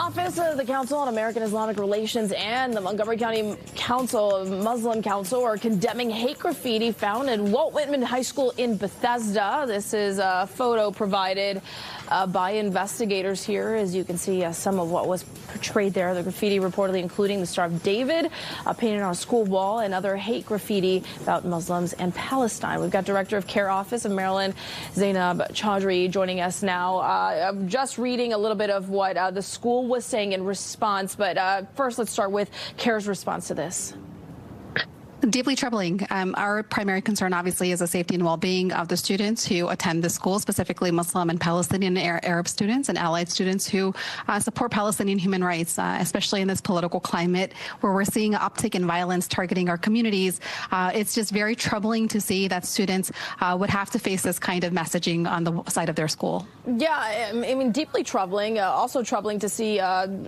Office of the Council on American Islamic Relations and the Montgomery County Muslim Council are condemning hate graffiti found at Walt Whitman High School in Bethesda. This is a photo provided by investigators here. As you can see, some of what was portrayed there. The graffiti reportedly including the Star of David painted on a school wall and other hate graffiti about Muslims and Palestine. We've got Director of CAIR Office of Maryland, Zainab Chaudhry, joining us now. I'm just reading a little bit of what the school was saying in response, but first let's start with CAIR's response to this. Deeply troubling. Our primary concern, obviously, is the safety and well-being of the students who attend the school, specifically Muslim and Palestinian Arab students and allied students who support Palestinian human rights, especially in this political climate where we're seeing an uptick in violence targeting our communities. It's just very troubling to see that students would have to face this kind of messaging on the side of their school. Yeah, I mean, deeply troubling. Also troubling to see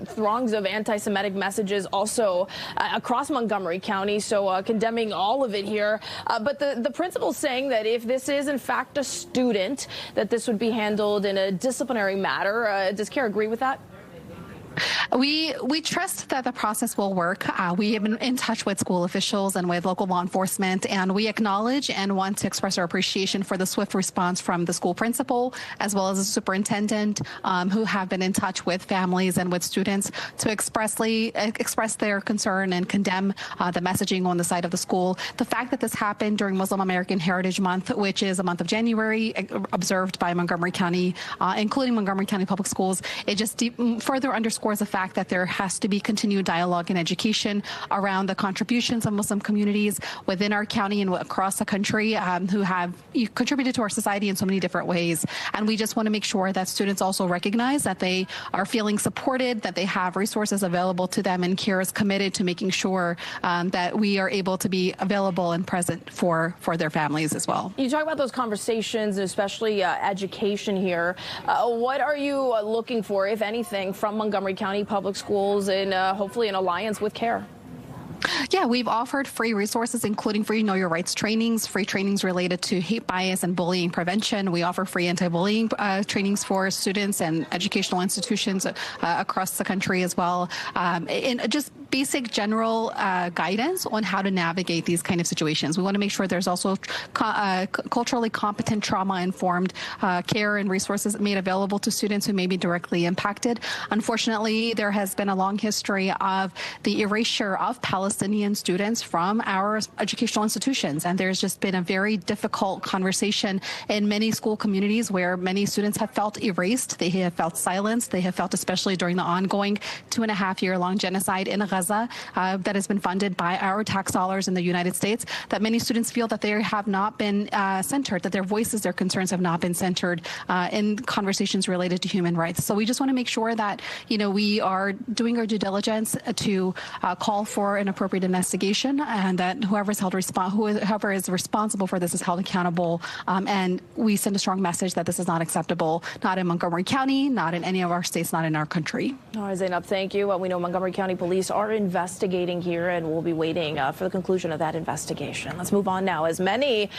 throngs of anti-Semitic messages also across Montgomery County. So condemning all of it here. But the principal's saying that if this is in fact a student, that this would be handled in a disciplinary matter. Does CAIR agree with that? We trust that the process will work. We have been in touch with school officials and with local law enforcement, and we acknowledge and want to express our appreciation for the swift response from the school principal as well as the superintendent, who have been in touch with families and with students to express their concern and condemn the messaging on the side of the school. The fact that this happened during Muslim American Heritage Month, which is a month of January observed by Montgomery County, including Montgomery County Public Schools, it just further underscores the fact that there has to be continued dialogue and education around the contributions of Muslim communities within our county and across the country who have contributed to our society in so many different ways. And we just want to make sure that students also recognize that they are feeling supported, that they have resources available to them, and CAIR is committed to making sure that we are able to be available and present for their families as well. You talk about those conversations, especially education here. What are you looking for, if anything, from Montgomery County Public Schools and hopefully an alliance with CAIR? Yeah, we've offered free resources, including free Know Your Rights trainings, free trainings related to hate bias and bullying prevention. We offer free anti-bullying trainings for students and educational institutions across the country as well. And just basic general guidance on how to navigate these kind of situations. We want to make sure there's also culturally competent, trauma-informed care and resources made available to students who may be directly impacted. Unfortunately, there has been a long history of the erasure of Palestinian students from our educational institutions, and there's just been a very difficult conversation in many school communities where many students have felt erased, they have felt silenced, they have felt, especially during the ongoing 2.5-year-long genocide in Gaza that has been funded by our tax dollars in the United States, that many students feel that they have not been centered, that their voices, their concerns have not been centered in conversations related to human rights. So we just want to make sure that, you know, we are doing our due diligence to call for an appropriate investigation, and that whoever is responsible for this is held accountable. And we send a strong message that this is not acceptable, not in Montgomery County, not in any of our states, not in our country. All right, Zainab, thank you. We know Montgomery County Police are investigating here, and we'll be waiting for the conclusion of that investigation. Let's move on now. As many